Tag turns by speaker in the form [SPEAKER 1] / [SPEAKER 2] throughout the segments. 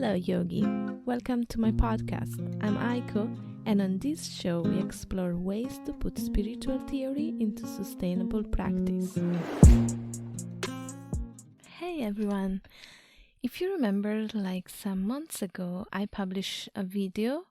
[SPEAKER 1] Hello, Yogi. Welcome to my podcast. I'm Aiko, and on this show, we explore ways to put spiritual theory into sustainable practice. Hey, everyone. If you remember, like some months ago, I published a video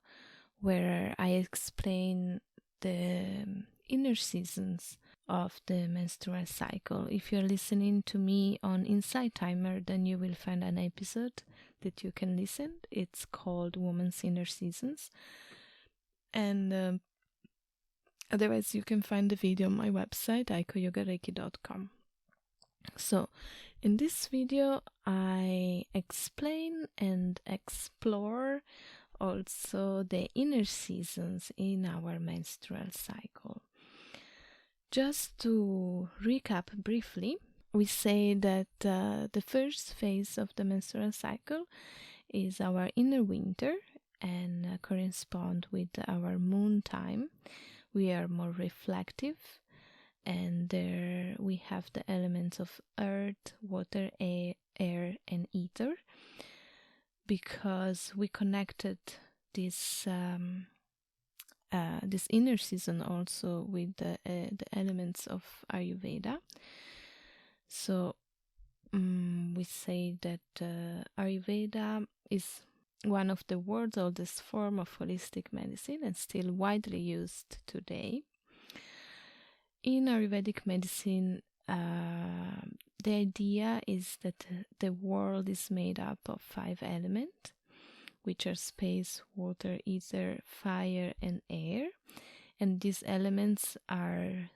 [SPEAKER 1] where I explain the inner seasons of the menstrual cycle. If you're listening to me on Inside Timer, then you will find an episode that you can listen. It's called Woman's Inner Seasons. And otherwise, you can find the video on my website, aikoyogareiki.com. So, in this video, I explain and explore also the inner seasons in our menstrual cycle. Just to recap briefly, we say that the first phase of the menstrual cycle is our inner winter and correspond with our moon time. We are more reflective, and there we have the elements of earth, water, air and ether, because we connected this inner season also with the elements of Ayurveda. So we say that Ayurveda is one of the world's oldest form of holistic medicine and still widely used today. In Ayurvedic medicine, the idea is that the world is made up of 5 elements, which are space, water, ether, fire, and air. And these elements are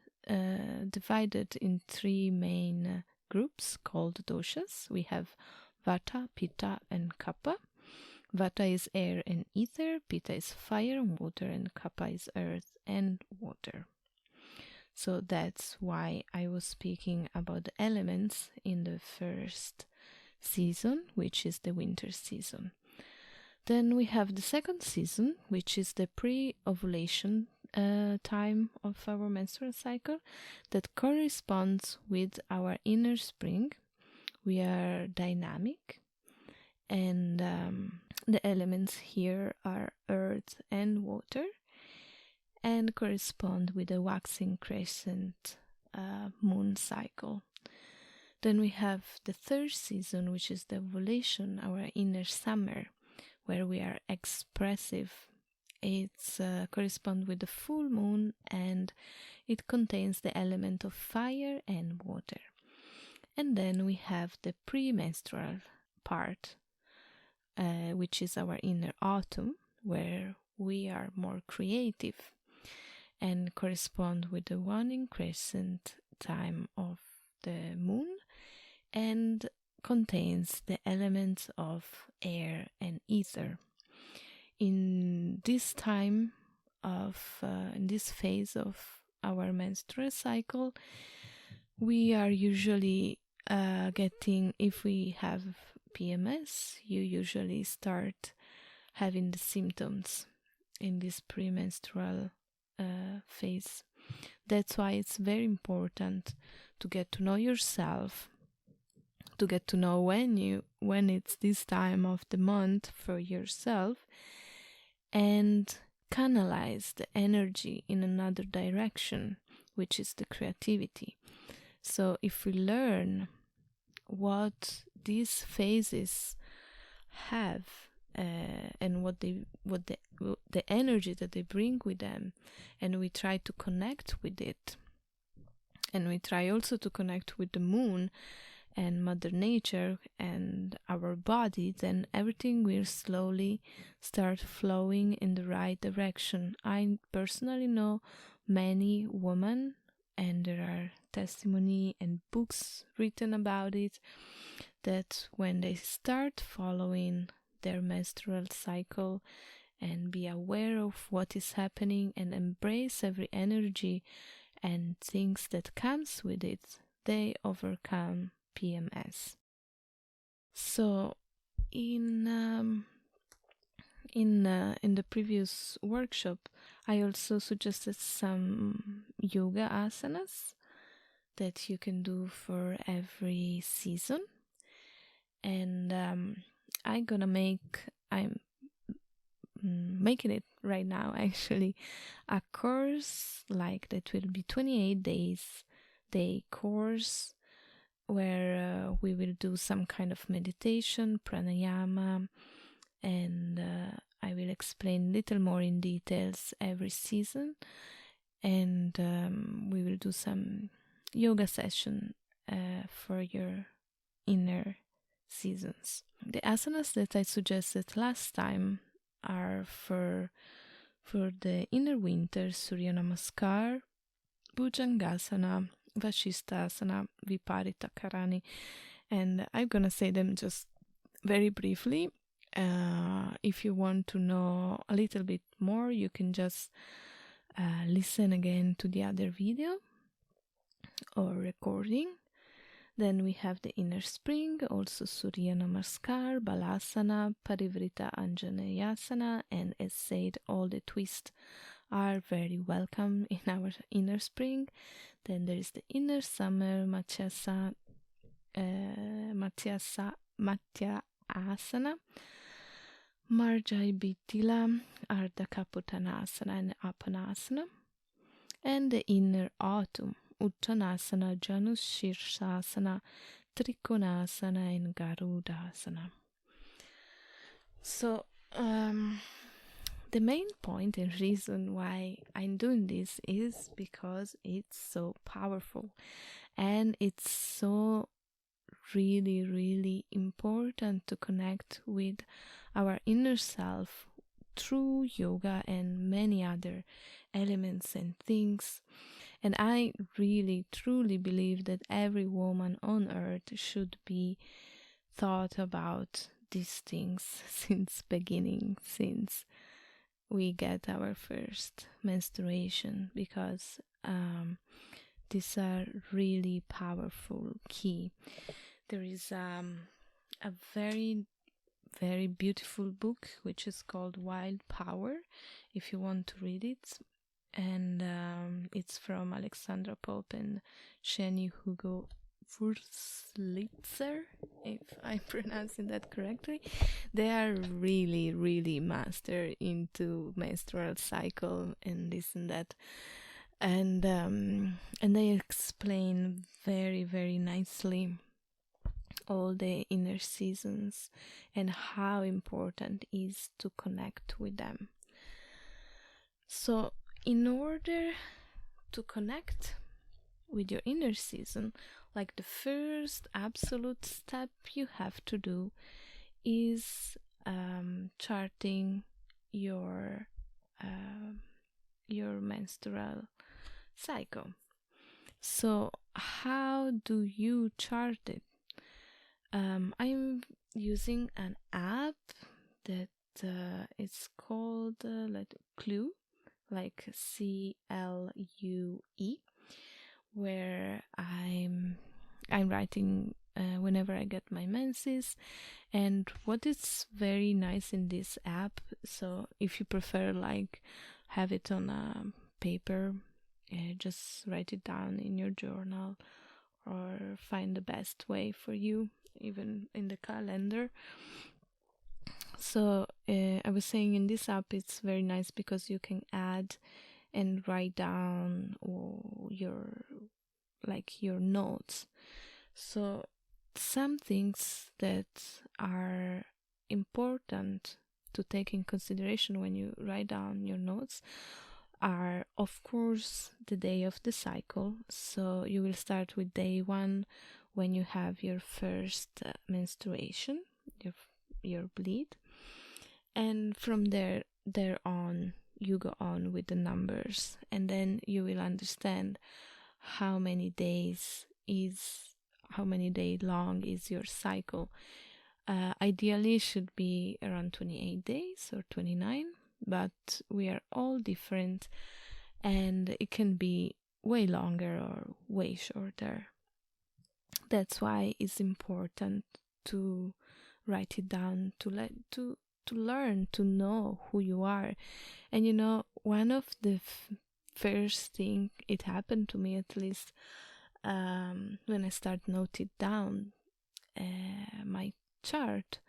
[SPEAKER 1] divided in 3 main groups called doshas. We have Vata, Pitta, and Kapha. Vata is air and ether, Pitta is fire and water, and Kapha is earth and water. So that's why I was speaking about the elements in the first season, which is the winter season. Then we have the second season, which is the pre-ovulation time of our menstrual cycle, that corresponds with our inner spring. We are dynamic, and the elements here are earth and water, and correspond with the waxing crescent moon cycle. Then we have the third season, which is the ovulation, our inner summer, where we are expressive. It's correspond with the full moon, and it contains the element of fire and water. And then we have the premenstrual part, which is our inner autumn, where we are more creative and correspond with the waning crescent time of the moon, and contains the elements of air and ether. In this time of, in this phase of our menstrual cycle, we are usually getting, if we have PMS, you usually start having the symptoms in this premenstrual phase. That's why it's very important to get to know yourself, to get to know when it's this time of the month for yourself, and canalize the energy in another direction, which is the creativity. So if we learn what these phases have and what the energy that they bring with them, and we try to connect with it, and we try also to connect with the moon and Mother Nature and our body, then everything will slowly start flowing in the right direction. I personally know many women, and there are testimony and books written about it, that when they start following their menstrual cycle and be aware of what is happening and embrace every energy and things that comes with it, they overcome PMS. So in the previous workshop, I also suggested some yoga asanas that you can do for every season, and I'm making it right now actually, a course like that will be 28 days day course where we will do some kind of meditation, pranayama, and I will explain little more in details every season, and we will do some yoga session for your inner seasons. The asanas that I suggested last time are for the inner winter: Surya Namaskar, Bhujangasana, Vashisthasana, Viparita Karani, and I'm gonna say them just very briefly. If you want to know a little bit more, you can just listen again to the other video or recording. Then we have the inner spring, also Surya Namaskar, Balasana, Parivrita Anjaneyasana, and as said, all the twists are very welcome in our inner spring. Then there is the inner summer, Matya Asana, Marjai Bitila, Ardha Kapotanasana, and Apanasana. And the inner autumn, Uttanasana, Janushirshasana, Trikonasana, and Garudasana. So, the main point and reason why I'm doing this is because it's so powerful, and it's so really, really important to connect with our inner self through yoga and many other elements and things. And I really, truly believe that every woman on earth should be thought about these things since beginning, since we get our first menstruation, because these are really powerful key. There is a very, very beautiful book which is called Wild Power, if you want to read it, and it's from Alexandra Pope and Shani Hugo Wurslitzer, if I'm pronouncing that correctly. They are really, really master into menstrual cycle and this and that, and they explain very, very nicely all the inner seasons and how important it is to connect with them. So in order to connect with your inner season, like the first absolute step you have to do is charting your menstrual cycle. So how do you chart it? I'm using an app that it's called Clue, like CLUE, where I'm writing whenever I get my menses. And what is very nice in this app, so if you prefer like have it on a paper, just write it down in your journal or find the best way for you, even in the calendar. So I was saying in this app it's very nice because you can add and write down your notes. So some things that are important to take in consideration when you write down your notes are, of course, the day of the cycle. So you will start with day 1 when you have your first menstruation, your bleed, and from there on you go on with the numbers, and then you will understand how many days long is your cycle. Ideally it should be around 28 days or 29, but we are all different and it can be way longer or way shorter. That's why it's important to write it down, to learn to know who you are. And you know, one of the first thing, it happened to me at least, when I start noting down my chart,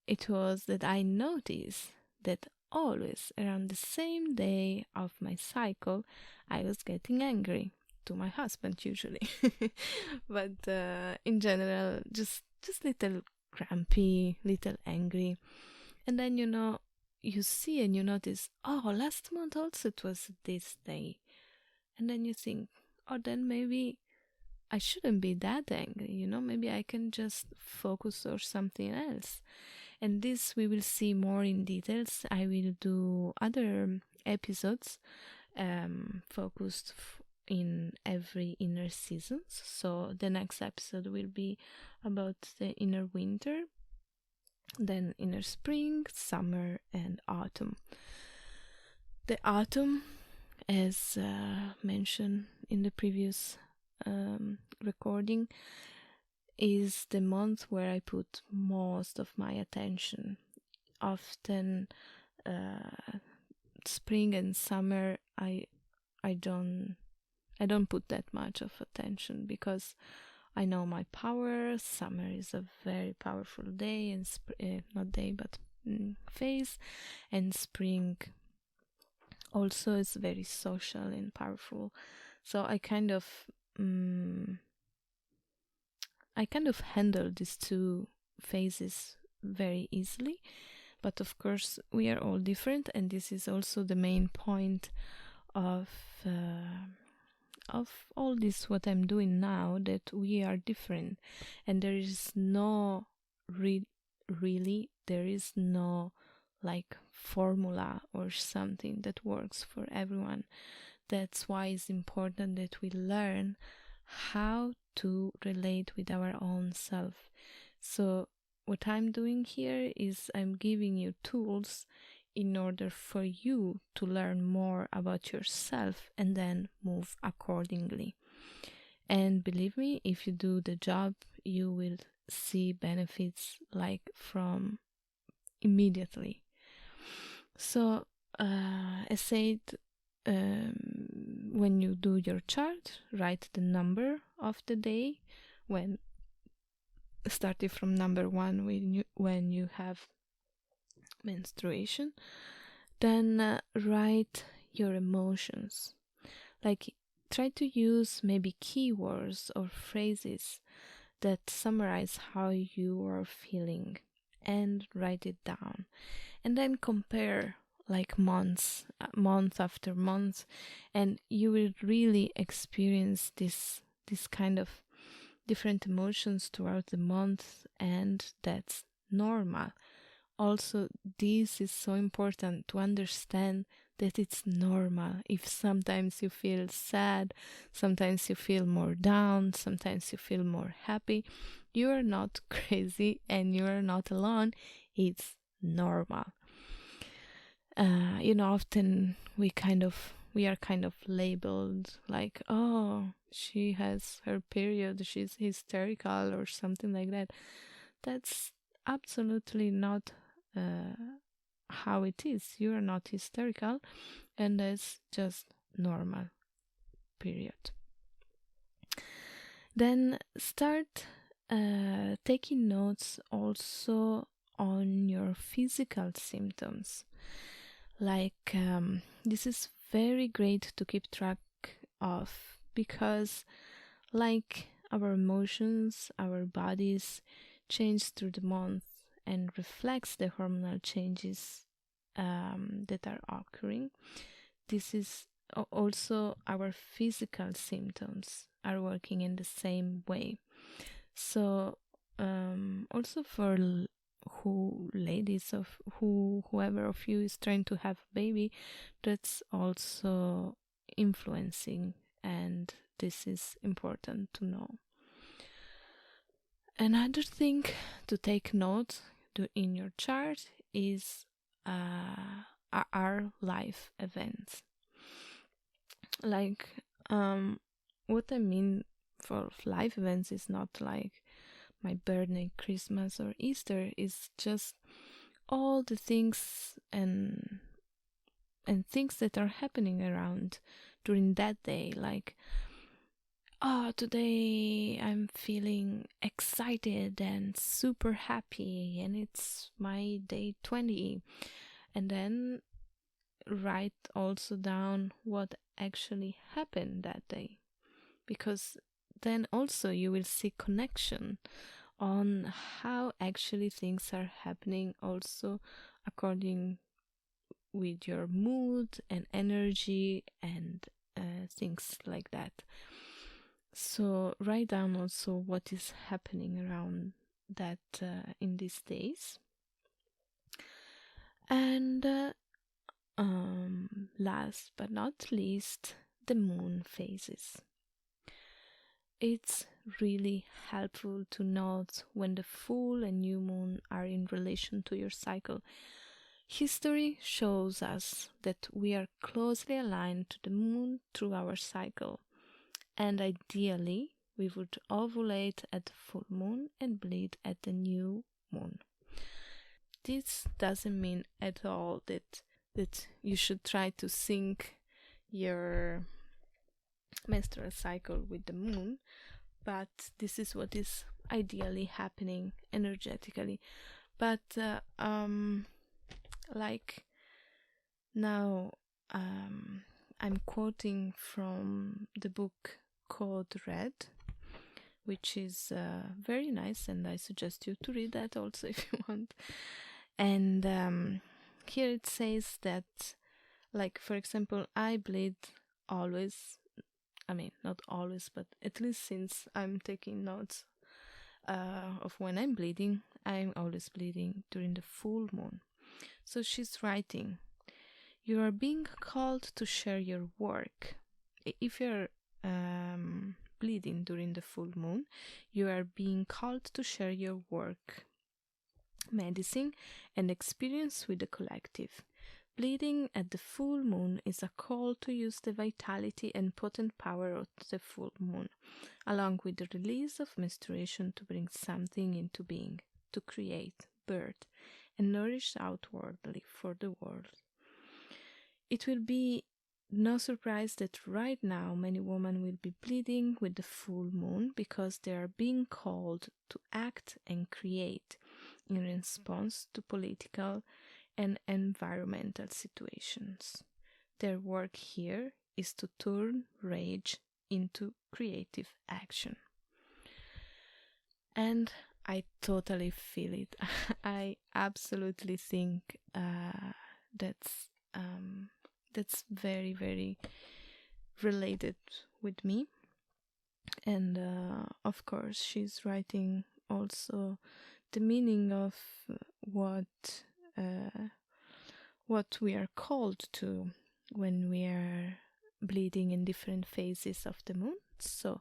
[SPEAKER 1] it was that I noticed that always around the same day of my cycle, I was getting angry to my husband usually, but in general, just little grumpy, little angry, and then you see and you notice, oh, last month also it was this day, and then you think, oh, then maybe I shouldn't be that angry, maybe I can just focus on something else. And this we will see more in details. I will do other episodes focused in every inner seasons. So the next episode will be about the inner winter, then inner spring, summer, and autumn. The autumn, as mentioned in the previous recording, is the month where I put most of my attention. Often spring and summer I don't put that much of attention, because I know my power. Summer is a very powerful day, and not day but phase, and spring also is very social and powerful. So I kind of handle these two phases very easily. But of course, we are all different, and this is also the main point of all this what I'm doing now, that we are different, and there is no really there is no like formula or something that works for everyone. That's why it's important that we learn how to relate with our own self. So what I'm doing here is I'm giving you tools in order for you to learn more about yourself and then move accordingly. And believe me, if you do the job, you will see benefits like from immediately. So I said, when you do your chart, write the number of the day, when starting from number 1 when you have menstruation. Then write your emotions. Like, try to use maybe keywords or phrases that summarize how you are feeling, and write it down. And then compare like month after month, and you will really experience this kind of different emotions throughout the month, and that's normal. Also, this is so important to understand that it's normal. If sometimes you feel sad, sometimes you feel more down, sometimes you feel more happy, you are not crazy and you are not alone. It's normal. Often we are kind of labeled like, oh, she has her period, she's hysterical or something like that. That's absolutely not how it is. You are not hysterical, and that's just normal, period. Then start taking notes also on your physical symptoms. Like, this is very great to keep track of, because like our emotions, our bodies change through the month and reflects the hormonal changes that are occurring. This is also our physical symptoms are working in the same way. So also for ladies, of whoever of you is trying to have a baby, that's also influencing, and this is important to know. Another thing to take note in your chart is our life events. Like, what I mean for life events is not like my birthday, Christmas, or Easter. Is just all the things and things that are happening around during that day. Like, oh, today I'm feeling excited and super happy, and it's my day 20. And then write also down what actually happened that day, because then also you will see connection on how actually things are happening, also according with your mood and energy and things like that. So write down also what is happening around that in these days. And last but not least, the moon phases. It's really helpful to note when the full and new moon are in relation to your cycle. History shows us that we are closely aligned to the moon through our cycle, and ideally we would ovulate at the full moon and bleed at the new moon. This doesn't mean at all that you should try to sync your menstrual cycle with the moon, but this is what is ideally happening energetically. But like now, I'm quoting from the book Code Red, which is very nice, and I suggest you to read that also if you want. And here it says that, like, for example, I bleed always. I mean, not always, but at least since I'm taking notes of when I'm bleeding, I'm always bleeding during the full moon. So she's writing, you are being called to share your work. If you're bleeding during the full moon, you are being called to share your work, medicine, and experience with the collective. Bleeding at the full moon is a call to use the vitality and potent power of the full moon, along with the release of menstruation, to bring something into being, to create, birth, and nourish outwardly for the world. It will be no surprise that right now many women will be bleeding with the full moon, because they are being called to act and create in response to political and environmental situations. Their work here is to turn rage into creative action. And I totally feel it. I absolutely think that's very, very related with me. And of course, she's writing also the meaning of what we are called to when we are bleeding in different phases of the moon. So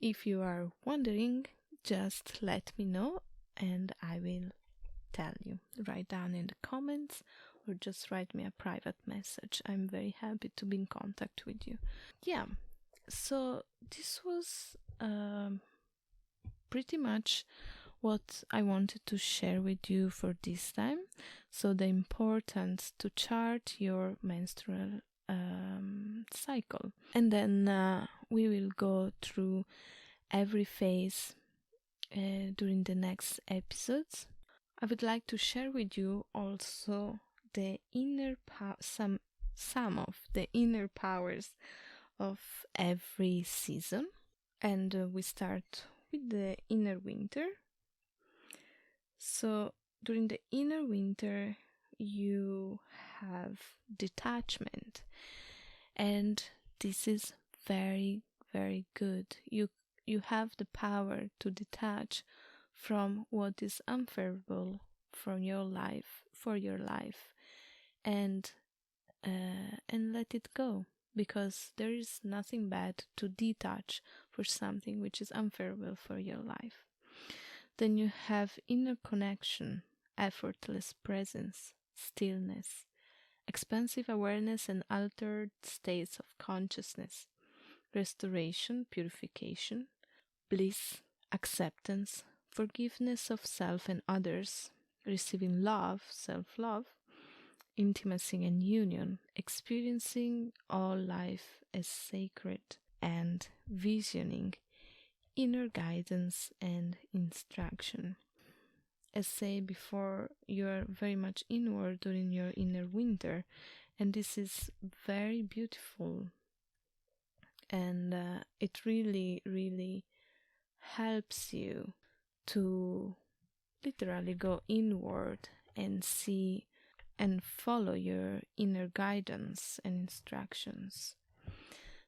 [SPEAKER 1] if you are wondering, just let me know and I will tell you. Write down in the comments or just write me a private message. I'm very happy to be in contact with you. Yeah, so this was pretty much what I wanted to share with you for this time. So the importance to chart your menstrual cycle. And then we will go through every phase during the next episodes. I would like to share with you also the some of the inner powers of every season. And we start with the inner winter. So during the inner winter, you have detachment, and this is very, very good. You have the power to detach from what is unfavorable from your life, for your life, and let it go, because there is nothing bad to detach for something which is unfavorable for your life. Then you have inner connection, effortless presence, stillness, expansive awareness and altered states of consciousness, restoration, purification, bliss, acceptance, forgiveness of self and others, receiving love, self-love, intimacy and union, experiencing all life as sacred, and visioning, inner guidance and instruction. As said before, you are very much inward during your inner winter, and this is very beautiful, and it really, really helps you to literally go inward and see and follow your inner guidance and instructions.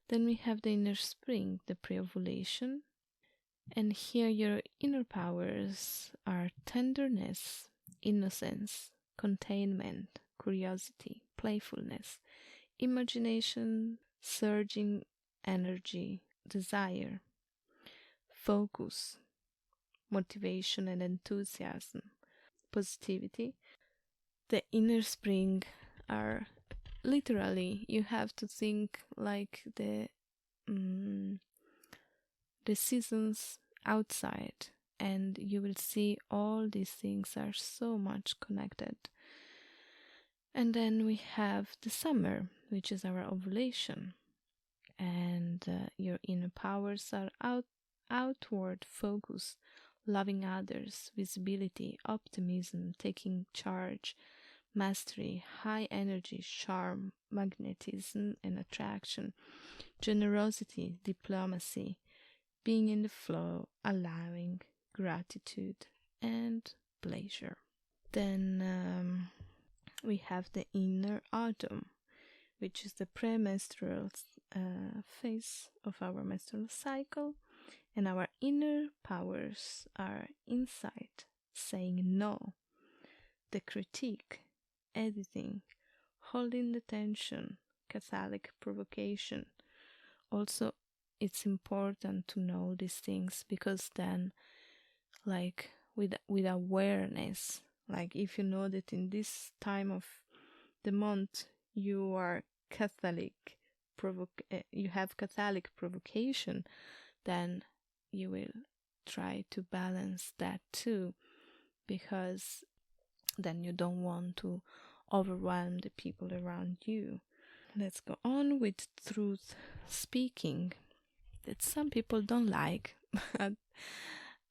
[SPEAKER 1] Then we have the inner spring, the pre-ovulation, and here your inner powers are tenderness, innocence, containment, curiosity, playfulness, imagination, surging energy, desire, focus, motivation and enthusiasm, positivity. The inner spring are literally, you have to think like the seasons outside, and you will see all these things are so much connected. And then we have the summer, which is our ovulation, and your inner powers are outward focus, loving others, visibility, optimism, taking charge, mastery, high energy, charm, magnetism and attraction, generosity, diplomacy, being in the flow, allowing, gratitude and pleasure. Then we have the inner autumn, which is the premenstrual phase of our menstrual cycle, and our inner powers are insight, saying no, the critique, editing, holding the tension, Catholic provocation. Also, it's important to know these things, because then, like with awareness, like if you know that in this time of the month you are Catholic, you have Catholic provocation, then you will try to balance that too, because then you don't want to overwhelm the people around you. Let's go on with truth speaking, that some people don't like. But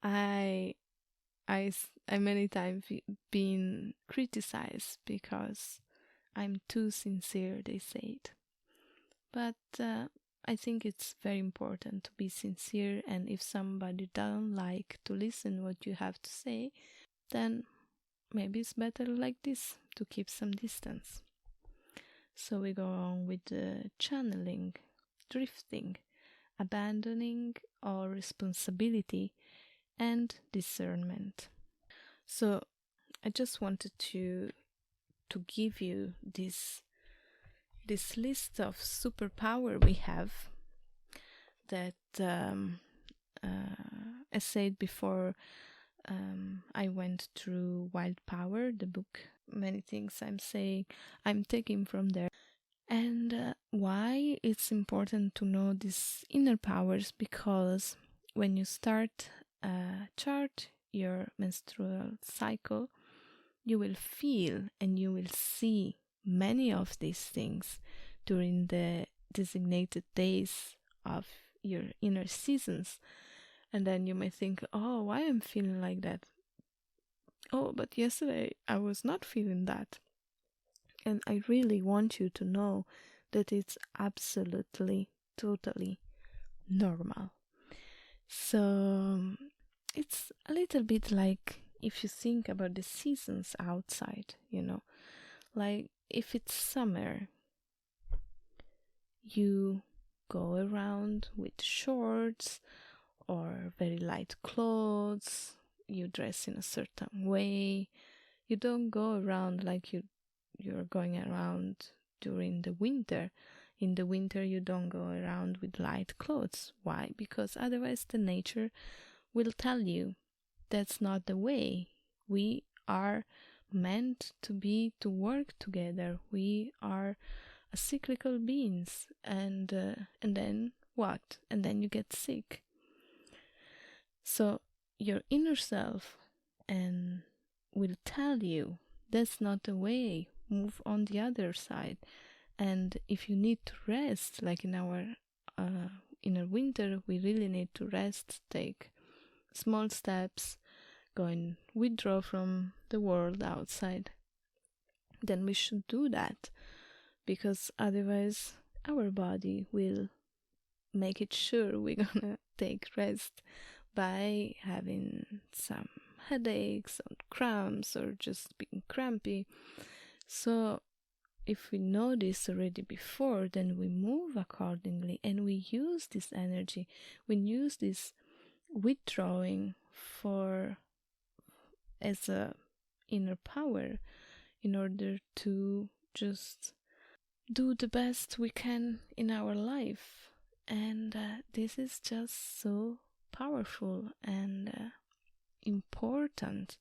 [SPEAKER 1] I many times been criticized because I'm too sincere, they said. But I think it's very important to be sincere, and if somebody don't like to listen what you have to say, then maybe it's better like this, to keep some distance. So we go on with the channeling, drifting, abandoning all responsibility and discernment. So I just wanted to give you this list of superpower we have, that as said before, I went through Wild Power, the book. Many things I'm saying I'm taking from there. And why it's important to know these inner powers, because when you start chart your menstrual cycle, you will feel and you will see many of these things during the designated days of your inner seasons. And then you may think, oh, why I'm feeling like that? Oh, but yesterday I was not feeling that. And I really want you to know that it's absolutely, totally normal. So it's a little bit like if you think about the seasons outside, like if it's summer, you go around with shorts or very light clothes, you dress in a certain way. You don't go around like you're going around during the winter. In the winter you don't go around with light clothes. Why? Because otherwise the nature will tell you that's not the way. We are meant to work together. We are cyclical beings, and then what? And then you get sick. So your inner self and will tell you that's not the way. Move on the other side. And if you need to rest, like in our inner winter, we really need to rest, take small steps, withdraw from the world outside, then we should do that, because otherwise our body will make it sure we're gonna take rest by having some headaches or cramps or just being crampy. So if we know this already before, then we move accordingly, and we use this energy, we use this withdrawing as a inner power in order to just do the best we can in our life. And this is just so powerful and important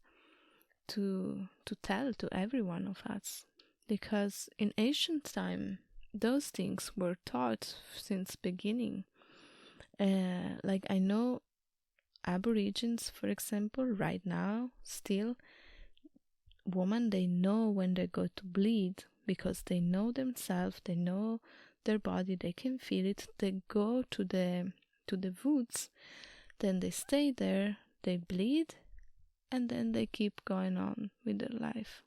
[SPEAKER 1] to tell to every one of us, because in ancient time those things were taught since beginning. Like I know Aborigines, for example, right now still, women, they know when they go to bleed, because they know themselves, they know their body, they can feel it. They go to the woods, then they stay there, they bleed, and then they keep going on with their life.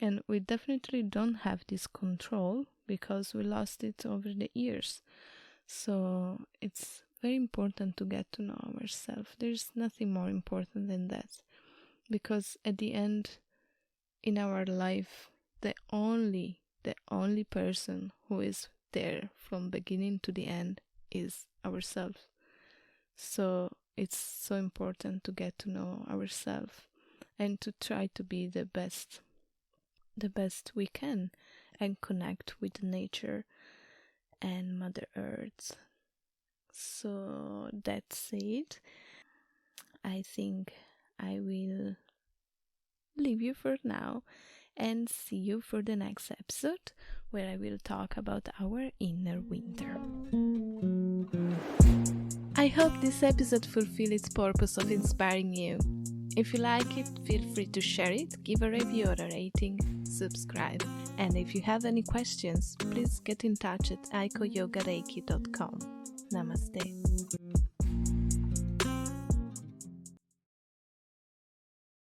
[SPEAKER 1] And we definitely don't have this control because we lost it over the years. So it's very important to get to know ourselves. There's nothing more important than that, because at the end in our life, the only person who is there from beginning to the end is ourselves. So it's so important to get to know ourselves and to try to be the best we can, and connect with nature and Mother Earth. So that's it. I think I will leave you for now and see you for the next episode, where I will talk about our inner winter. I hope this episode fulfilled its purpose of inspiring you. If you like it, feel free to share it, give a review or a rating, subscribe. And if you have any questions, please get in touch at aikoyogareiki.com. Namaste.